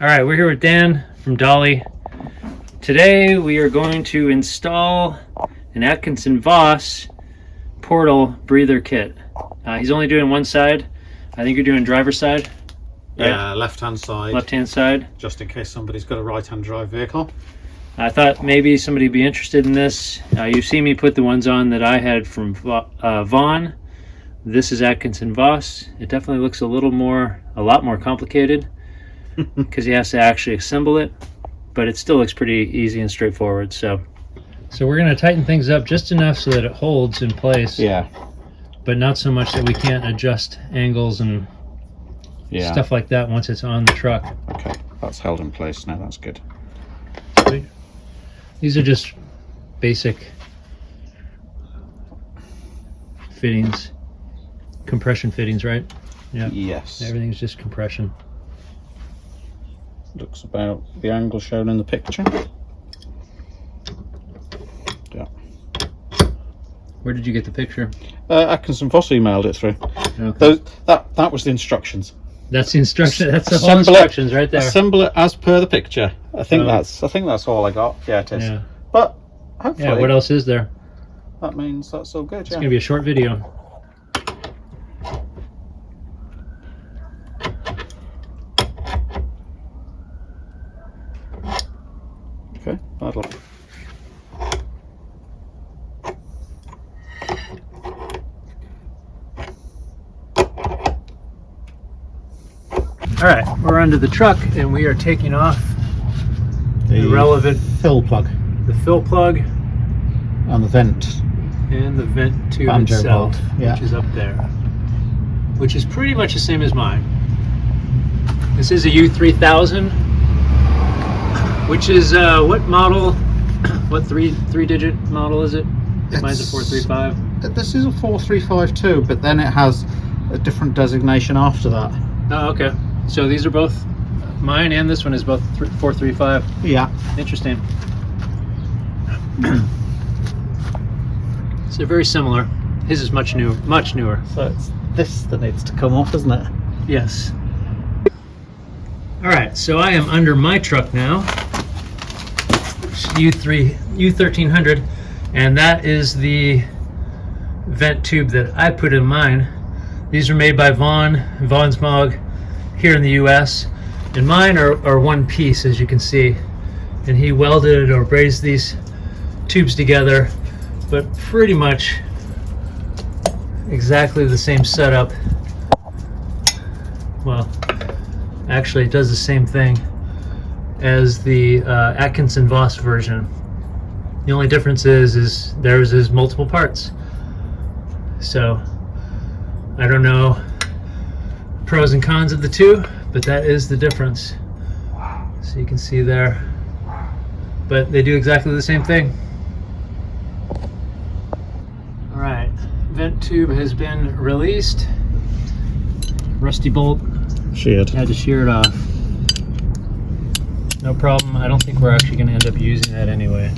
All right, we're here with Dan from Dolly. Today we are going to install an Atkinson Voss portal breather kit. He's only doing one side. I think you're doing driver's side. Right? Yeah, left-hand side. Left-hand side. Just in case somebody's got a right-hand drive vehicle. I thought maybe somebody would be interested in this. You've seen me put the ones on that I had from Vaughn. This is Atkinson Voss. It definitely looks a lot more complicated because he has to actually assemble it, but it still looks pretty easy and straightforward. So we're going to tighten things up just enough so that it holds in place. Yeah. But not so much that we can't adjust angles and stuff like that once it's on the truck. Okay, that's held in place now. That's good. Sweet. These are just basic fittings, compression fittings, right? Yeah. Yes. Everything's just compression. Looks about the angle shown in the picture. Yeah. Where did you get the picture? Atkinson Voss emailed it through. Okay. That was the instructions. That's the instruction. That's the whole instructions right there. Assemble it as per the picture. I think that's all I got. Yeah, it is. Yeah. But hopefully. Yeah. What else is there? That means that's all good. It's gonna be a short video. Okay, that'll. All right, we're under the truck and we are taking off the relevant fill plug, the fill plug, and the vent, and the vent tube banjo itself, bolt, yeah. which is up there, which is pretty much the same as mine. This is a U3000, which is what model? What three-digit model is it? Mine's a 435. This is a 4352, but then it has a different designation after that. Oh, okay. So these are both, mine and this one is both 435. Yeah. Interesting. So they're very similar. His is much newer. So it's this that needs to come off, isn't it? Yes. All right, so I am under my truck now, U1300, and that is the vent tube that I put in mine. These are made by Vaughn's Mog here in the US, and mine are one piece, as you can see, and he welded or brazed these tubes together, but pretty much exactly the same setup. Well, actually it does the same thing as the Atkinson Voss version. The only difference is theirs is multiple parts. So I don't know pros and cons of the two, but that is the difference. So you can see there, but they do exactly the same thing. All right, vent tube has been released. Rusty bolt. Sheared. Had to shear it off. No problem. I don't think we're actually going to end up using that anyway.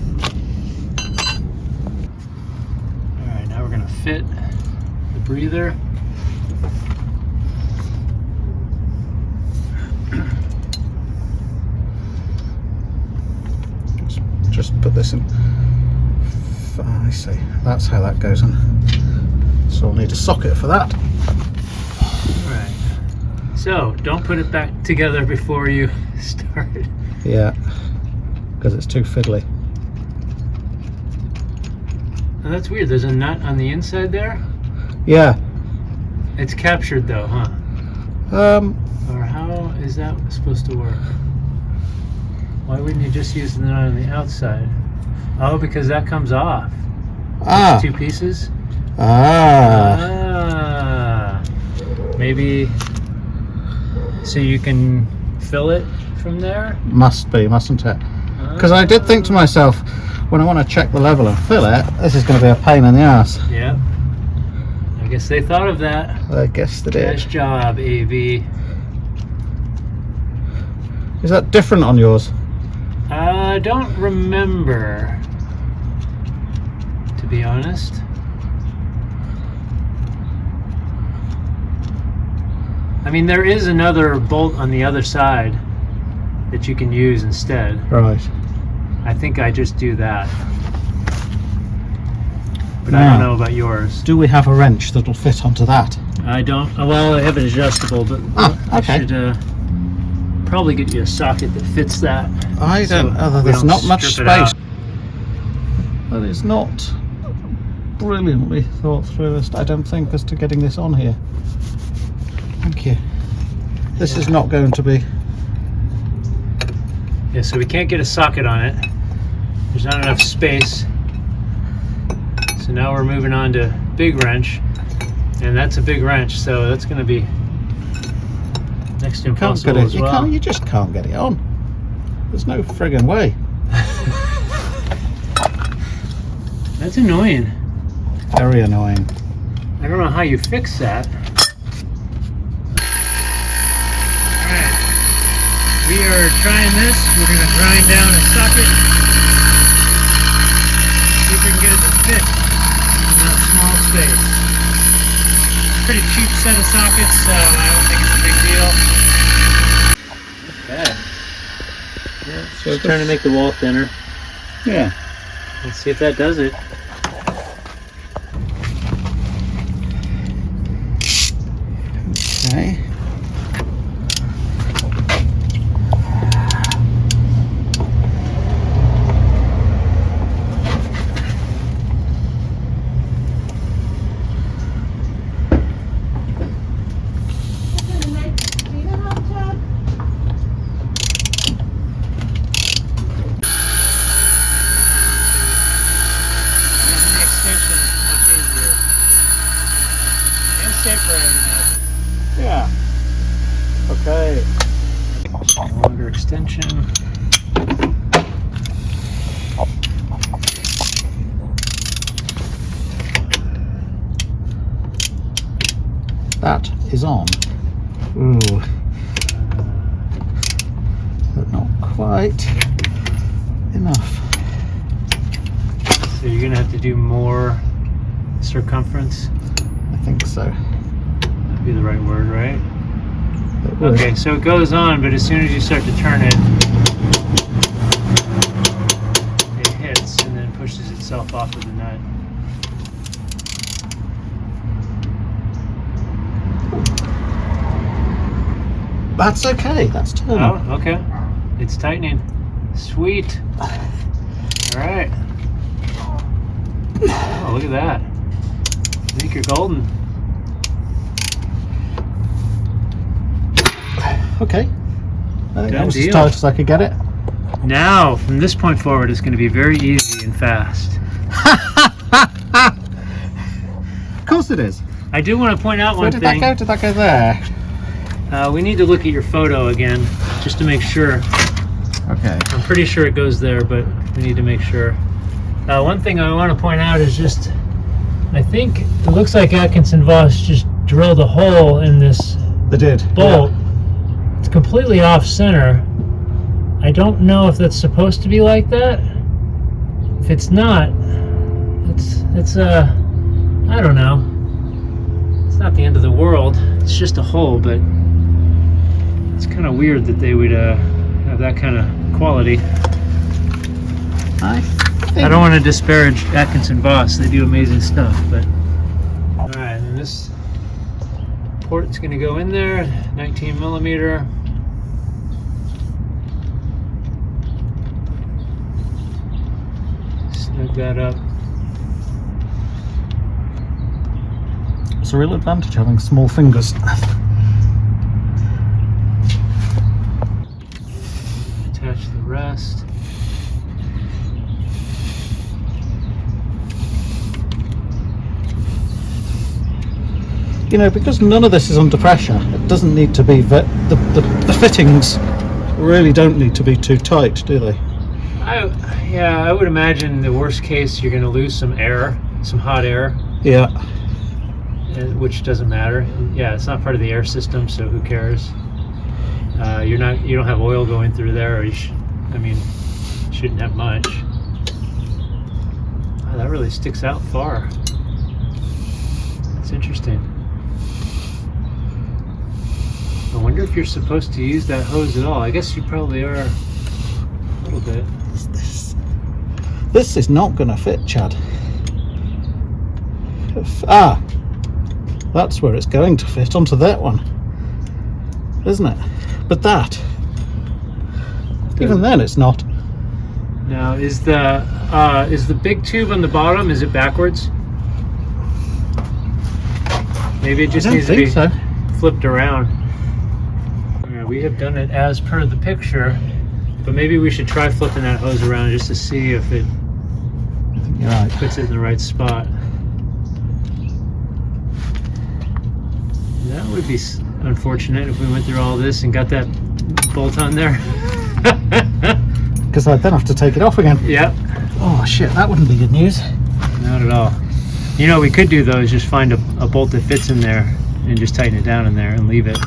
All right, now we're going to fit the breather. Just put this in. I see. That's how that goes in. So we'll need a socket for that. All right. So don't put it back together before you start. Yeah, because it's too fiddly. Oh, that's weird. There's a nut on the inside there. Yeah. It's captured though, huh? Or how is that supposed to work? Why wouldn't you just use the nut on the outside? Oh, because that comes off. Ah. Two pieces. Ah. Maybe so you can fill it from there. Must be, mustn't it? Because I did think to myself, when I want to check the level and fill it, this is going to be a pain in the ass. Yeah. I guess they thought of that. I guess they did. Nice job, AV. Is that different on yours? I don't remember, to be honest. I mean, there is another bolt on the other side that you can use instead. Right. I think I just do that. But I Now, don't know about yours. do we have a wrench that'll fit onto that? I don't. Well, I have it adjustable, but okay. I should probably get you a socket that fits that. I don't. There's not much space. But it's not brilliantly thought through, I don't think, as to getting this on here. Thank you. This is not going to be. Yeah, so we can't get a socket on it. There's not enough space. So now we're moving on to big wrench, and that's a big wrench, so that's going to be next to impossible as well. You just can't get it on. There's no friggin' way. That's annoying. Very annoying. I don't know how you fix that. Alright. We are trying this. We're going to grind down a socket. See if we can get it to fit in that small space. Pretty cheap set of sockets, so I don't think it's a big deal. Not bad. Yeah, so we're trying to make the wall thinner. Yeah. Let's see if that does it. Okay. Yeah. Okay. Longer extension. That is on. Ooh. But not quite enough. So you're gonna have to do more circumference. I think so. That'd be the right word, right? It would. Okay, so it goes on, but as soon as you start to turn it, it hits and then pushes itself off of the nut. That's okay. That's turning. Oh, okay. It's tightening. Sweet. All right. Oh, look at that. I think you're golden. Okay. I think that was as deal. tight as I could get it. Now, from this point forward, it's going to be very easy and fast. Of course it is. I do want to point out Where one did thing. that go? Did that go there? We need to look at your photo again, just to make sure. Okay. I'm pretty sure it goes there, but we need to make sure. One thing I want to point out is just, I think it looks like Atkinson Voss just drilled a hole in this They did. bolt. Yeah. It's completely off center. I don't know if that's supposed to be like that. If it's not, it's I don't know. It's not the end of the world. It's just a hole, but it's kind of weird that they would have that kind of quality. I don't want to disparage Atkinson Voss. They do amazing stuff, but all right. And this port's going to go in there, 19 millimeter. Snug that up. It's a real advantage having small fingers. Attach the rest. You know, because none of this is under pressure, it doesn't need to be, the fittings really don't need to be too tight, do they? Yeah, I would imagine the worst case you're going to lose some air, some hot air. Yeah. Which doesn't matter. Yeah, it's not part of the air system, so who cares? You don't have oil going through there, or shouldn't have much. Wow, that really sticks out far. It's interesting. I wonder if you're supposed to use that hose at all. I guess you probably are a little bit. This is not going to fit, Chad. That's where it's going to fit, onto that one, isn't it? But that, even then, it's not. Now, is the big tube on the bottom, is it backwards? Maybe it just needs to be flipped around. Yeah, we have done it as per the picture, but maybe we should try flipping that hose around just to see if it puts it in the right spot. That would be unfortunate if we went through all this and got that bolt on there. Because I'd then have to take it off again. Yep. Oh shit, that wouldn't be good news. Not at all. You know what we could do though is just find a bolt that fits in there and just tighten it down in there and leave it.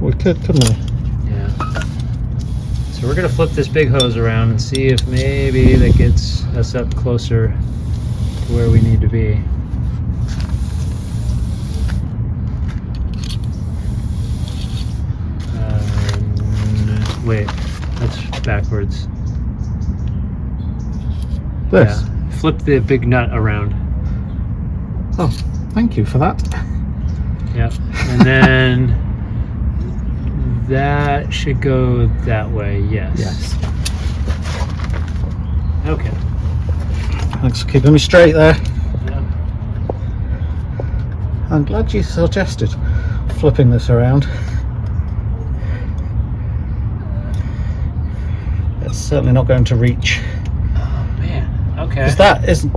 We could, couldn't we? Yeah. So we're gonna flip this big hose around and see if maybe that gets us up closer to where we need to be. Wait, that's backwards. This? Yeah. Flip the big nut around. Oh, thank you for that. Yep. And then that should go that way, yes. Yes. Okay. Thanks for keeping me straight there. Yep. I'm glad you suggested flipping this around. It's certainly not going to reach. Oh man, okay. Because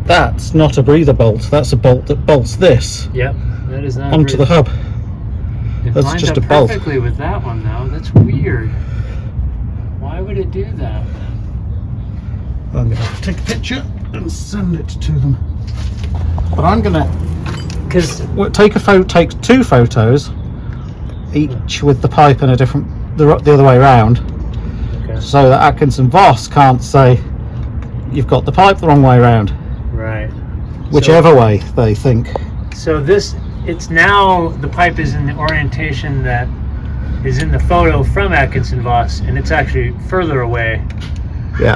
that's not a breather bolt. That's a bolt that bolts this. Yep, that is not onto the hub. It That's lines just up a bolt. perfectly with that one though. That's weird. Why would it do that? I'm going to have to take a picture and send it to them. But I'm going to take two photos, each with the pipe in a different, the other way around. So that Atkinson Voss can't say you've got the pipe the wrong way around. Right. Whichever way they think. So it's now the pipe is in the orientation that is in the photo from Atkinson Voss, and it's actually further away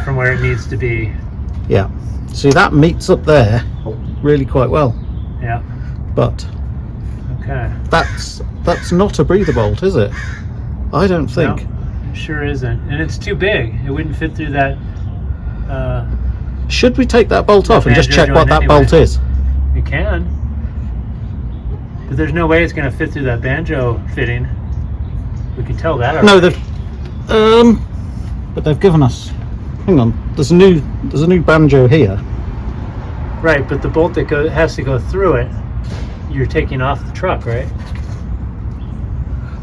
from where it needs to be. Yeah. See, that meets up there really quite well. Yeah. But that's not a breather bolt, is it? I don't think. No. Sure isn't, and it's too big. It wouldn't fit through that. Should we take that bolt off and just check what that anyway. bolt is? You can, but there's no way it's going to fit through that banjo fitting. We can tell that already. No, but they've given us. Hang on, there's a new banjo here. Right, but the bolt that has to go through it, you're taking off the truck, right?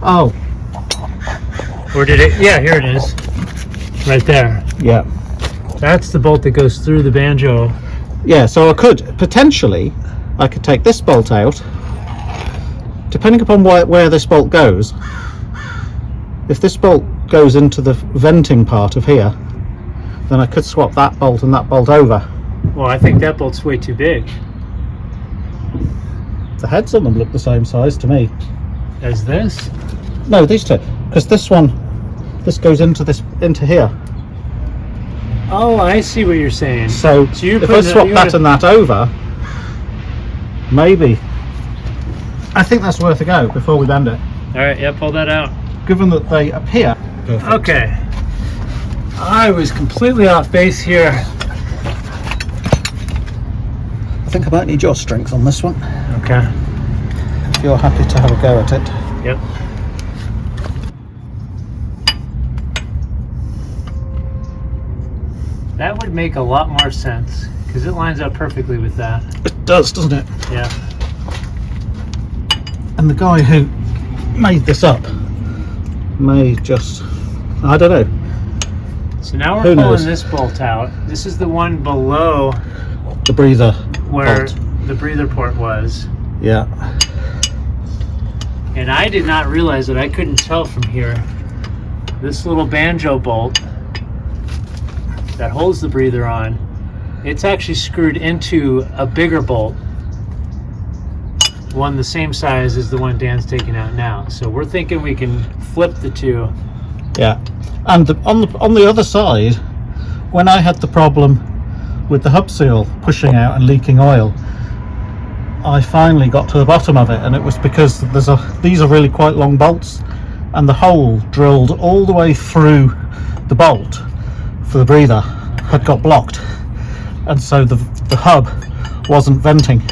Oh. Or did it? Yeah, here it is. Right there. Yeah. That's the bolt that goes through the banjo. Yeah, so I could take this bolt out, depending upon where this bolt goes. If this bolt goes into the venting part of here, then I could swap that bolt and that bolt over. Well, I think that bolt's way too big. The heads on them look the same size to me. As this? No, these two. Because this goes into here. Oh, I see what you're saying. So if I swap that and that over, maybe. I think that's worth a go before we bend it. All right, yeah, pull that out. Given that they appear perfect. Okay. I was completely off base here. I think I might need your strength on this one. Okay. If you're happy to have a go at it. Yep. That would make a lot more sense because it lines up perfectly with that. It does, doesn't it? Yeah. And the guy who made this up may just, I don't know. So now we're pulling this bolt out. This is the one below the breather where bolt. The breather port was. Yeah. And I did not realize that I couldn't tell from here. This little banjo bolt that holds the breather on, it's actually screwed into a bigger bolt. one the same size as the one Dan's taking out now. So we're thinking we can flip the two. Yeah, and on the other side, when I had the problem with the hub seal pushing out and leaking oil, I finally got to the bottom of it, and it was because these are really quite long bolts, and the hole drilled all the way through the bolt for the breather had got blocked, and so the hub wasn't venting,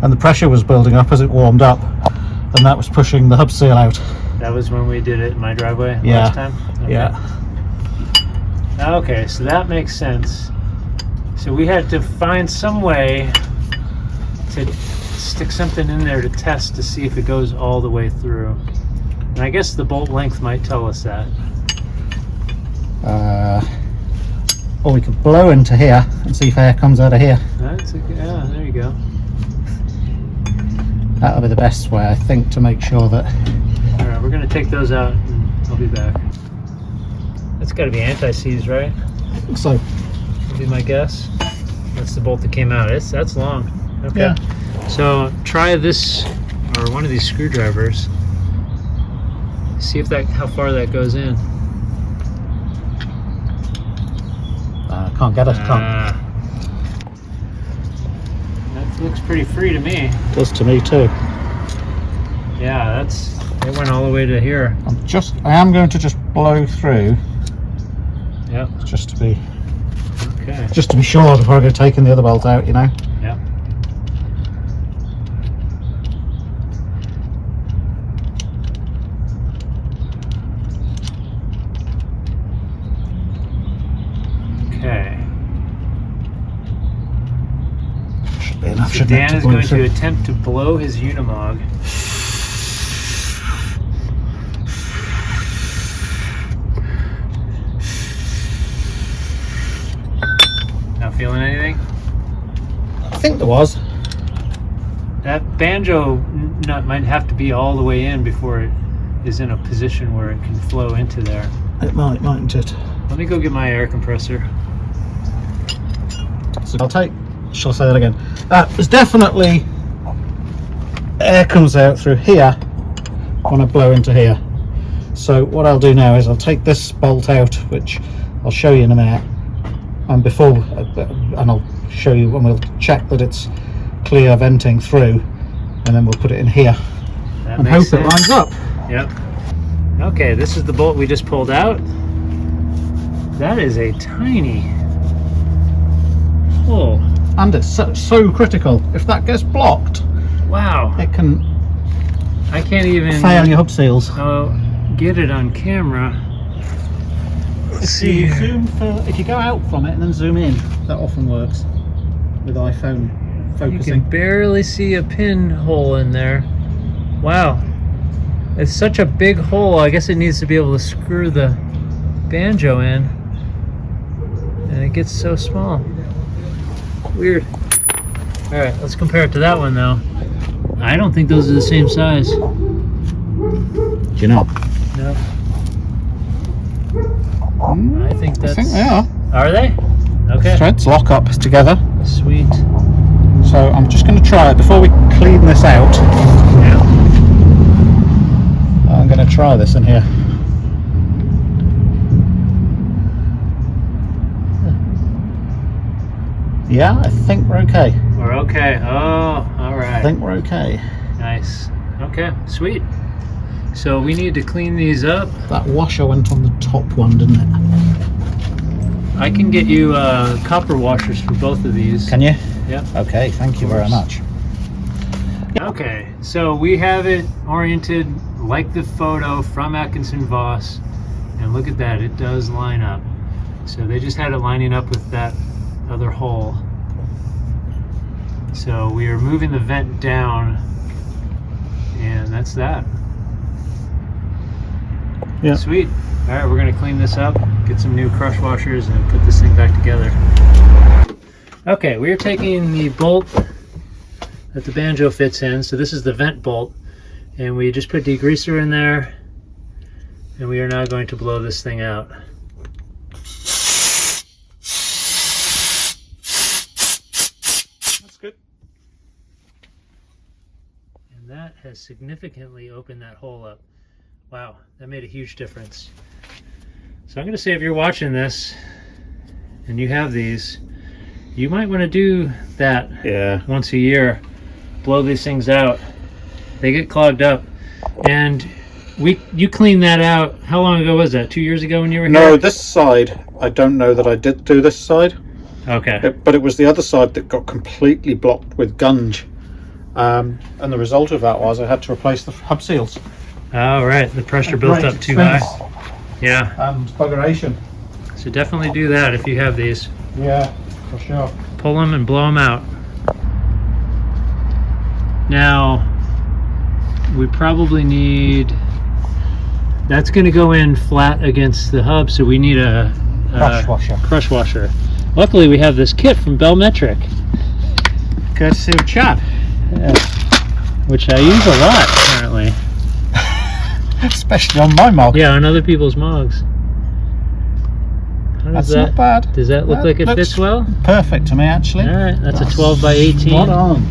and the pressure was building up as it warmed up, and that was pushing the hub seal out. That was when we did it in my driveway Yeah. last time? Okay. Yeah. Okay, so that makes sense. So we had to find some way to stick something in there to test to see if it goes all the way through. And I guess the bolt length might tell us that. Or we could blow into here and see if air comes out of here. Yeah, there you go. That'll be the best way, I think, to make sure that... Alright, we're going to take those out and I'll be back. That's got to be anti-seize, right? I think so. Would be my guess. That's the bolt that came out. That's long. Okay. Yeah. So try this, or one of these screwdrivers. See if how far that goes in. Can't get it. That looks pretty free to me. Does to me too. Yeah, it went all the way to here. I am going to just blow through. Yep. Just to be Okay. sure before I go taking the other bolt out, you know. Yep. Okay. Should be enough. So Dan is going to attempt to blow his Unimog. Not feeling anything? I think there was. That banjo nut might have to be all the way in before it is in a position where it can flow into there. It might, mightn't it? Let me go get my air compressor. So shall I say that again? There's definitely air comes out through here when I blow into here. So what I'll do now is I'll take this bolt out, which I'll show you in a minute, and I'll show you, and we'll check that it's clear venting through, and then we'll put it in here and hope it lines up. Yep. Okay, this is the bolt we just pulled out. That is a tiny hole. And it's so critical. If that gets blocked, wow, it can I can't even fail your hub seals. Get it on camera. Let's see. If you go out from it and then zoom in, that often works with iPhone focusing. You can barely see a pinhole in there. Wow, it's such a big hole. I guess it needs to be able to screw the banjo in, and it gets so small. Weird. All right, let's compare it to that one though. I don't think those are the same size. Do you know? No. I think I think they are. Are they? Okay. Threads lock up together. Sweet. So I'm just going to try it before we clean this out. Yeah. I'm going to try this in here. Yeah, I think we're okay. We're okay. Oh, all right. I think we're okay. Nice. Okay, sweet. So we need to clean these up. That washer went on the top one, didn't it? I can get you copper washers for both of these. Can you? Yep. Okay, thank you very much. Okay, so we have it oriented like the photo from Atkinson Voss, and look at that, it does line up. So they just had it lining up with that other hole. So we are moving the vent down, and that's that. Yeah. Sweet. All right, we're gonna clean this up, get some new crush washers, and put this thing back together. Okay, we are taking the bolt that the banjo fits in. So this is the vent bolt, and we just put degreaser in there, and we are now going to blow this thing out. That's good. has significantly opened that hole up. Wow, that made a huge difference. So I'm going to say, if you're watching this and you have these, you might want to do that once a year. Blow these things out. They get clogged up. And you cleaned that out. How long ago was that? 2 years ago when you were here? No, this side, I don't know that I did do this side. Okay. But it was the other side that got completely blocked with gunge. And the result of that was I had to replace the hub seals. Oh, right. The pressure built up too high. Yeah. And buggeration. So definitely do that if you have these. Yeah, for sure. Pull them and blow them out. Now, we probably need... That's going to go in flat against the hub, so we need a crush washer. Luckily, we have this kit from Bellmetric. Courtesy of Chad. Which I use a lot, apparently. Especially on my mug. Yeah, on other people's mugs. That's not bad. Does that look like it fits well? Perfect to me, actually. All right, that's a 12 by 18. Spot on.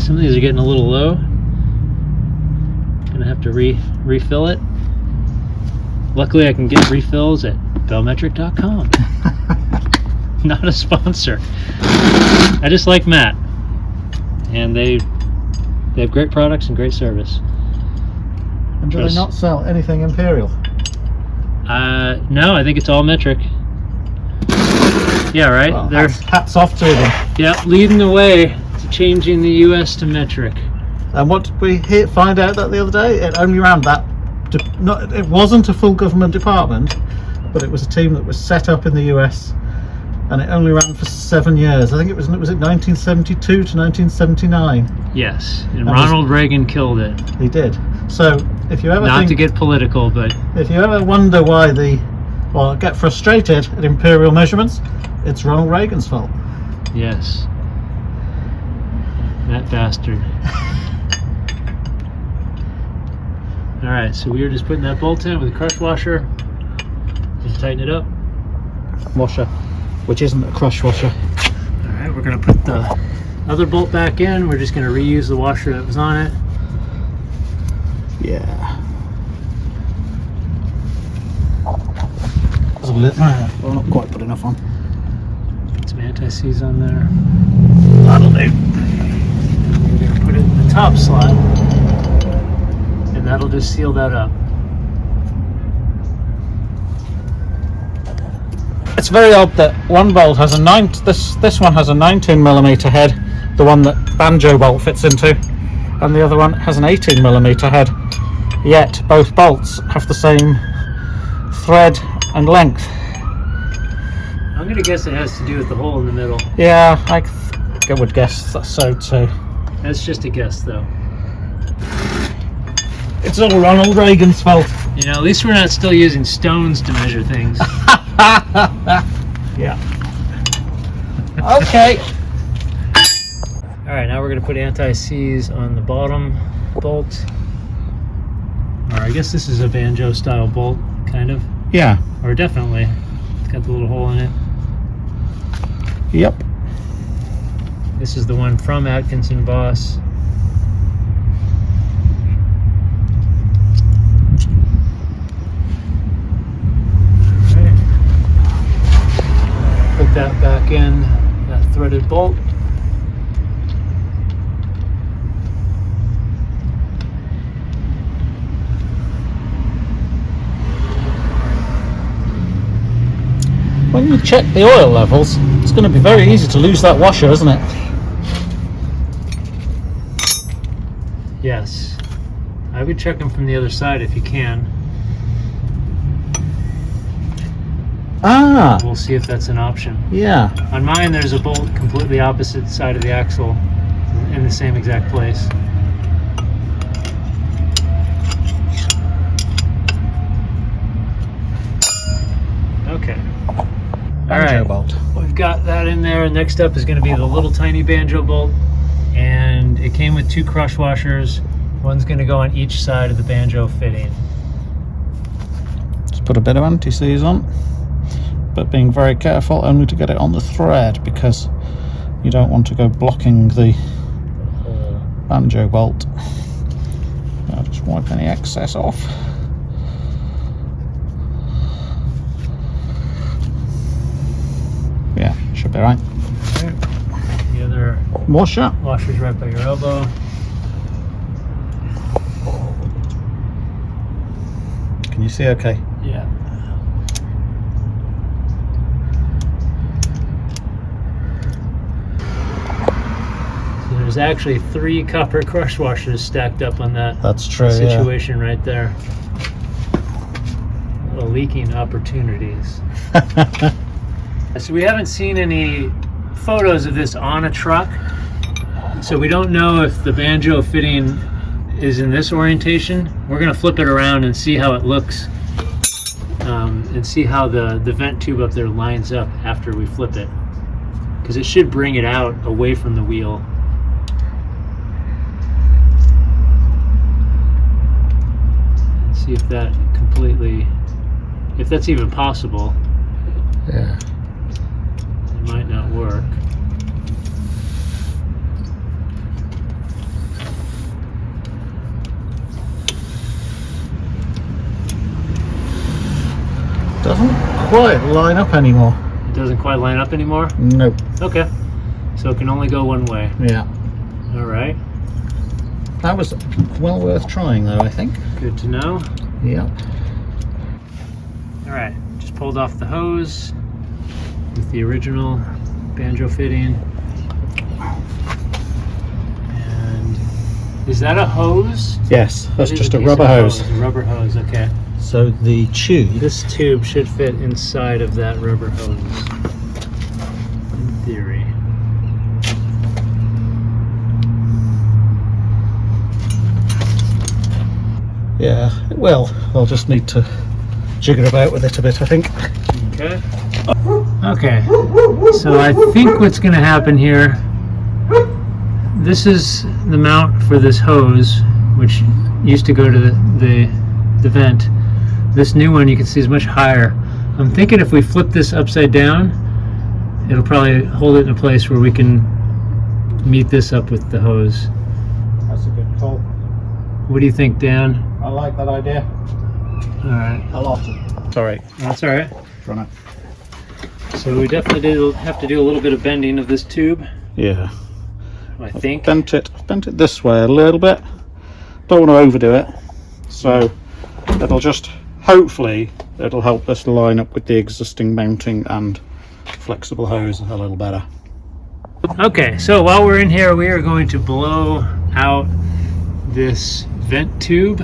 Some of these are getting a little low. Gonna have to refill it. Luckily, I can get refills at bellmetric.com. Not a sponsor. I just like Matt, and they have great products and great service. And do they not sell anything Imperial? No, I think it's all metric. Yeah, right. Well, hats off to them. Yeah, leading the way to changing the US to metric. And what did we find out that the other day? It only ran that. It wasn't a full government department, but it was a team that was set up in the US, and it only ran for 7 years. I think it was 1972 to 1979. Yes, and Ronald Reagan killed it. He did. So if you ever to get political, but if you ever wonder why get frustrated at Imperial measurements, it's Ronald Reagan's fault. Yes, that bastard. All right, so we are just putting that bolt in with a crush washer. Just tighten it up. Washer, which isn't a crush washer. All right, we're gonna put the other bolt back in. We're just gonna reuse the washer that was on it. Yeah. There's a lid. Well, not quite put enough on. Put some anti-seize on there. That'll do. We're gonna put it in the top slot, and that'll just seal that up. It's very odd that one bolt has this one has a 19mm head, the one that banjo bolt fits into, and the other one has an 18mm head. Yet both bolts have the same thread and length. I'm gonna guess it has to do with the hole in the middle. Yeah, I would guess that's so too. That's just a guess, though. It's all Ronald Reagan's fault. You know, at least we're not still using stones to measure things. Yeah. Okay. All right, now we're gonna put anti-seize on the bottom bolt. Or I guess this is a banjo style bolt, kind of. Yeah. Or definitely. It's got the little hole in it. Yep. This is the one from Atkinson Voss. Put that back in, that threaded bolt. When you check the oil levels, it's going to be very easy to lose that washer, isn't it? Yes. I would check them from the other side if you can. Ah! We'll see if that's an option. Yeah. On mine, there's a bolt completely opposite side of the axle in the same exact place. Okay. All right. Bolt. We've got that in there. Next up is going to be the little tiny banjo bolt, and it came with 2 crush washers. One's going to go on each side of the banjo fitting. Just put a bit of anti-seize on, but being very careful only to get it on the thread, because you don't want to go blocking the banjo bolt. wipe any excess off. Yeah, should be right. Okay. The other washer's right by your elbow. Can you see okay? Yeah. So there's actually 3 copper crush washers stacked up on that. That's true. Situation right there. Little leaking opportunities. So we haven't seen any photos of this on a truck, so we don't know if the banjo fitting is in this orientation. We're going to flip it around and see how it looks, and see how the vent tube up there lines up after we flip it, because it should bring it out away from the wheel. And see if that completely, if that's even possible. Yeah. It might not work. Doesn't quite line up anymore. It doesn't quite line up anymore? Nope. Okay. So it can only go one way. Yeah. All right. That was well worth trying though, I think. Good to know. Yeah. All right. Just pulled off the hose with the original banjo fitting. And is that a hose? Yes, that's just a piece rubber of hose. A rubber hose, okay. So the tube. This tube should fit inside of that rubber hose, in theory. Yeah, well, I'll just need to jigger about with it a bit, I think. Okay. Okay, so I think what's going to happen here, this is the mount for this hose, which used to go to the vent. This new one you can see is much higher. I'm thinking if we flip this upside down, it'll probably hold it in a place where we can meet this up with the hose. That's a good call. What do you think, Dan? I like that idea. All right. A lot. Sorry. That's all right. Run it. So we definitely have to do a little bit of bending of this tube, Yeah. I think. Bent it this way a little bit. Don't want to overdo it. So it'll just, hopefully, it'll help us line up with the existing mounting and flexible hose a little better. Okay, so while we're in here, we are going to blow out this vent tube,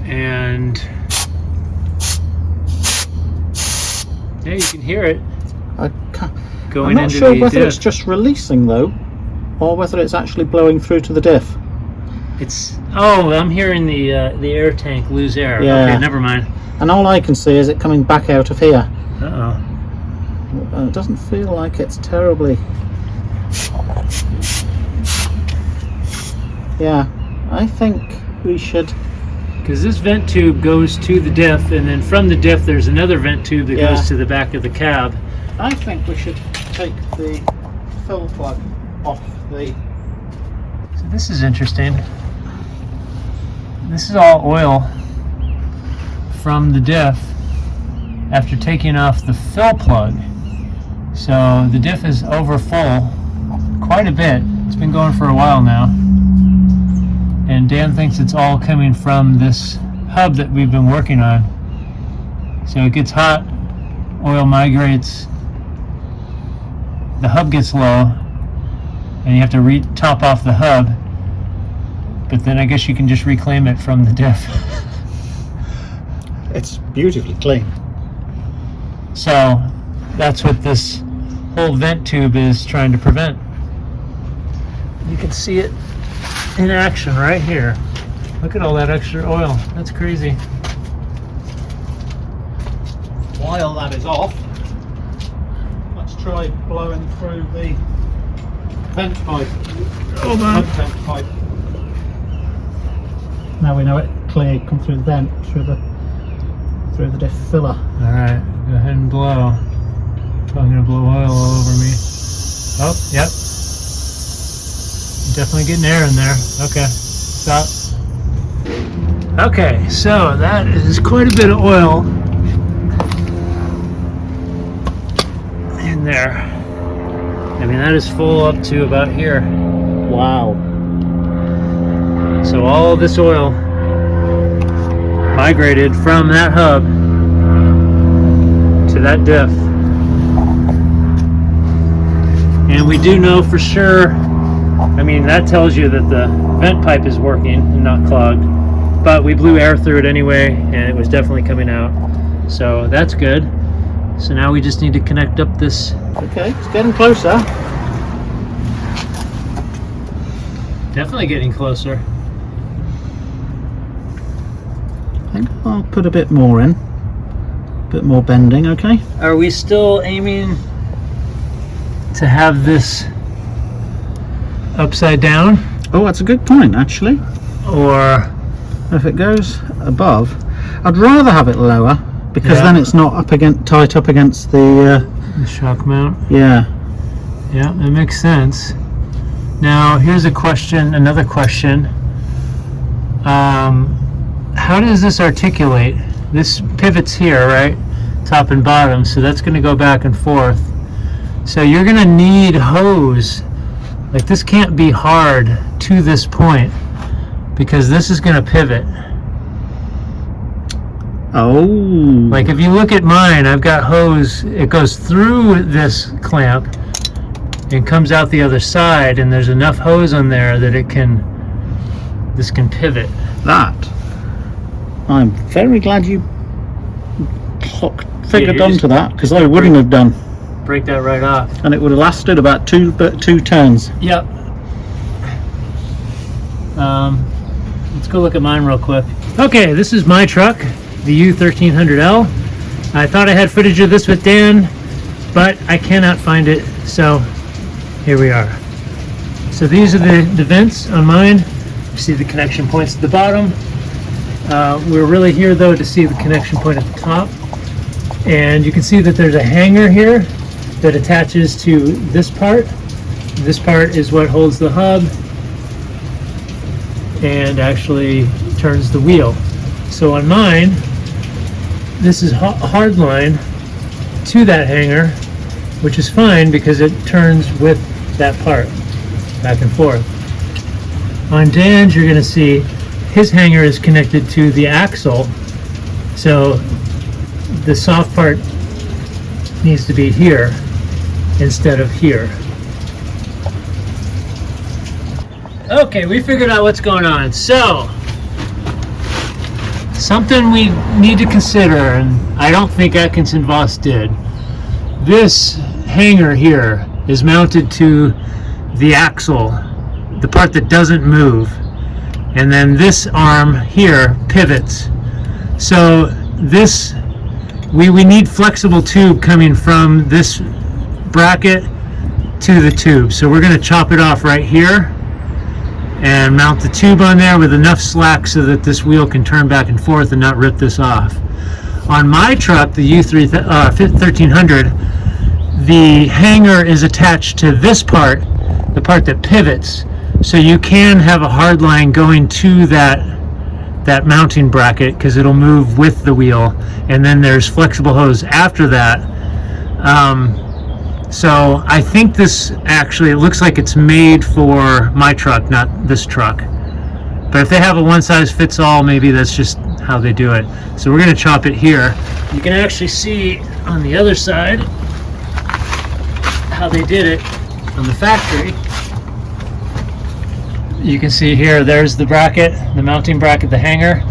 and yeah, you can hear it I can't, going I'm not into sure the whether diff. it's just releasing though, or whether it's actually blowing through to the diff. It's, oh, I'm hearing the air tank lose air. Yeah. Okay, never mind. And all I can see is it coming back out of here. Uh-oh. It doesn't feel like it's terribly... Yeah, I think we should... Because this vent tube goes to the diff, and then from the diff there's another vent tube that Yeah. goes to the back of the cab. I think we should take the fill plug off the... So this is interesting. This is all oil from the diff after taking off the fill plug. So the diff is over full quite a bit. It's been going for a while now. And Dan thinks it's all coming from this hub that we've been working on. So it gets hot, oil migrates, the hub gets low, and you have to top off the hub. But then I guess you can just reclaim it from the diff. It's beautifully clean. So that's what this whole vent tube is trying to prevent. You can see it in action right here. Look at all that extra oil. That's crazy. While that is off, let's try blowing through the vent pipe. Hold on. Vent pipe. Now we know it clear come through the vent, through the diff filler. Alright, go ahead and blow. Probably gonna blow oil all over me. Oh, yep. Definitely getting air in there. Okay. Stop. Okay, so that is quite a bit of oil in there. I mean, that is full up to about here. Wow. So all of this oil migrated from that hub to that diff. And we do know for sure, I mean, that tells you that the vent pipe is working and not clogged, but we blew air through it anyway and it was definitely coming out. So that's good. So now we just need to connect up this. Okay, it's getting closer. Definitely getting closer. I think I'll put a bit more in. A bit more bending, okay? Are we still aiming to have this upside down? Oh, that's a good point, actually. Or if it goes above, I'd rather have it lower because then it's not up against, tight up against the shock mount. Yeah. Yeah, that makes sense. Now, here's a question, another question. How does this articulate? This pivots here, right? Top and bottom, so that's going to go back and forth. So you're going to need hose. Like, this can't be hard to this point because this is going to pivot. Oh. Like, if you look at mine, I've got hose. It goes through this clamp and comes out the other side, and there's enough hose on there that this can pivot. That. I'm very glad you figured onto that, because I wouldn't have done. Break that right off. And it would have lasted about two turns. Yep. Let's go look at mine real quick. Okay, this is my truck, the U1300L. I thought I had footage of this with Dan, but I cannot find it, so here we are. So these are the vents on mine. You see the connection points at the bottom. We're really here though to see the connection point at the top. And you can see that there's a hanger here that attaches to this part. This part is what holds the hub and actually turns the wheel. So on mine, this is a hard line to that hanger, which is fine because it turns with that part back and forth. On Dan's, you're going to see his hanger is connected to the axle, so the soft part needs to be here instead of here. Okay, we figured out what's going on. So, something we need to consider, and I don't think Atkinson Voss did. This hanger here is mounted to the axle, the part that doesn't move, and then this arm here pivots. So this, we need flexible tube coming from this bracket to the tube. So we're going to chop it off right here and mount the tube on there with enough slack so that this wheel can turn back and forth and not rip this off. On my truck, the U1300, the hanger is attached to this part, the part that pivots, so you can have a hard line going to that mounting bracket because it'll move with the wheel, and then there's flexible hose after that. So I think this actually, it looks like it's made for my truck, not this truck. But if they have a one-size-fits-all, maybe that's just how they do it. So we're going to chop it here. You can actually see on the other side how they did it on the factory. You can see here, there's the bracket, the mounting bracket, the hanger,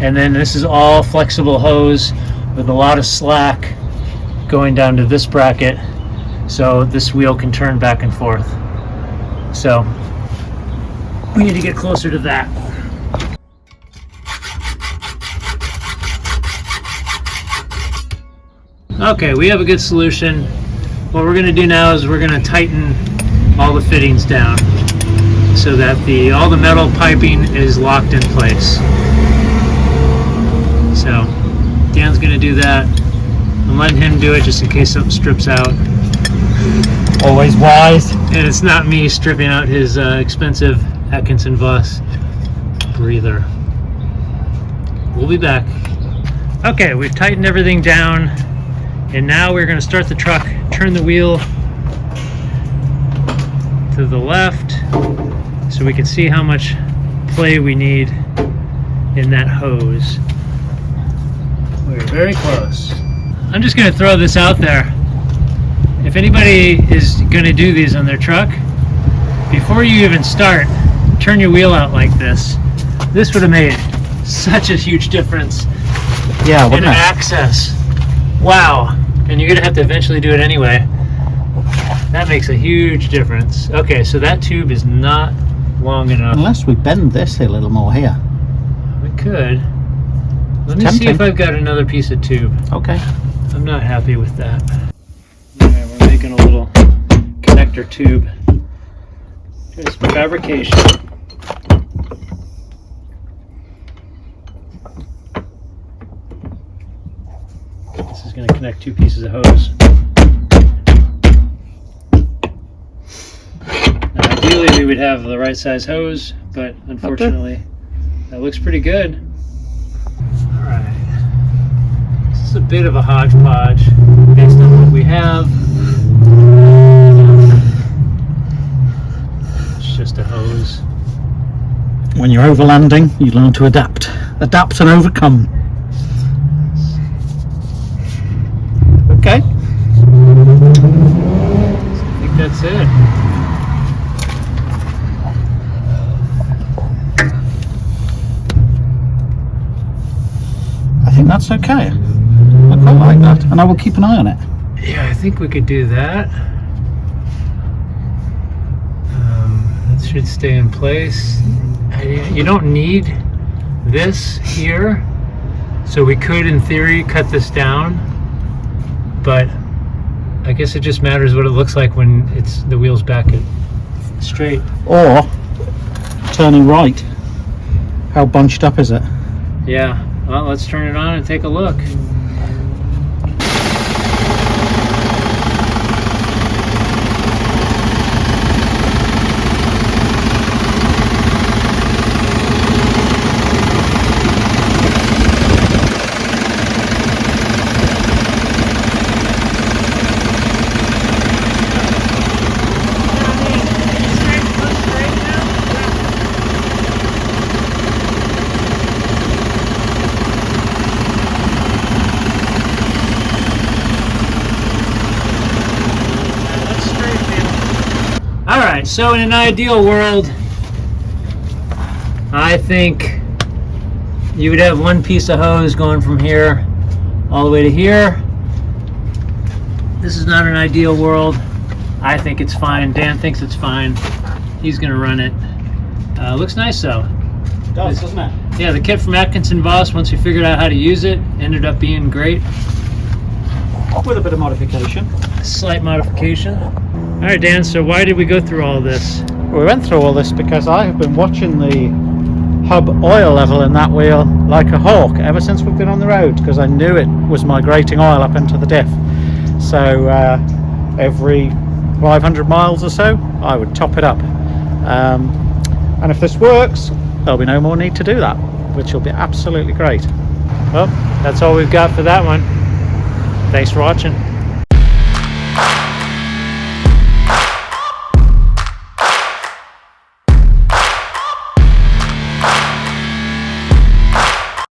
and then this is all flexible hose with a lot of slack going down to this bracket, so this wheel can turn back and forth. So we need to get closer to that. Okay, we have a good solution. What we're going to do now is we're going to tighten all the fittings down so that all the metal piping is locked in place. So Dan's going to do that. I'm letting him do it just in case something strips out. Always wise. And it's not me stripping out his expensive Atkinson Voss breather. We'll be back. Okay, we've tightened everything down, and now we're going to start the truck, turn the wheel to the left so we can see how much play we need in that hose. We're very close. I'm just going to throw this out there. If anybody is going to do these on their truck, before you even start, turn your wheel out like this. This would have made such a huge difference. Yeah, in access. Wow. And you're going to have to eventually do it anyway. That makes a huge difference. Okay, so that tube is not long enough. Unless we bend this a little more here. We could. Let me see if I've got another piece of tube. Okay. I'm not happy with that. Yeah, we're making a little connector tube. Just fabrication. This is going to connect two pieces of hose. Now, ideally we would have the right size hose, but unfortunately that looks pretty good. Alright. This is a bit of a hodgepodge based on what we have. It's just a hose. When you're overlanding, you learn to adapt. Adapt and overcome. Okay. I think that's it. I think that's okay. I quite like that, and I will keep an eye on it. Yeah, I think we could do that. That should stay in place. You don't need this here, so we could, in theory, cut this down. But I guess it just matters what it looks like when it's the wheel's back at straight. Or turning right. How bunched up is it? Yeah. Well, let's turn it on and take a look. Alright, so in an ideal world, I think you would have one piece of hose going from here all the way to here. This is not an ideal world. I think it's fine. Dan thinks it's fine. He's going to run it. Looks nice though. It does, doesn't it? Yeah, the kit from Atkinson Voss, once we figured out how to use it, ended up being great. With a bit of modification. A slight modification. Alright Dan, so why did we go through all this? We went through all this because I have been watching the hub oil level in that wheel like a hawk ever since we've been on the road, because I knew it was migrating oil up into the diff. So every 500 miles or so I would top it up. And if this works, there'll be no more need to do that, which will be absolutely great. Well, that's all we've got for that one. Thanks for watching.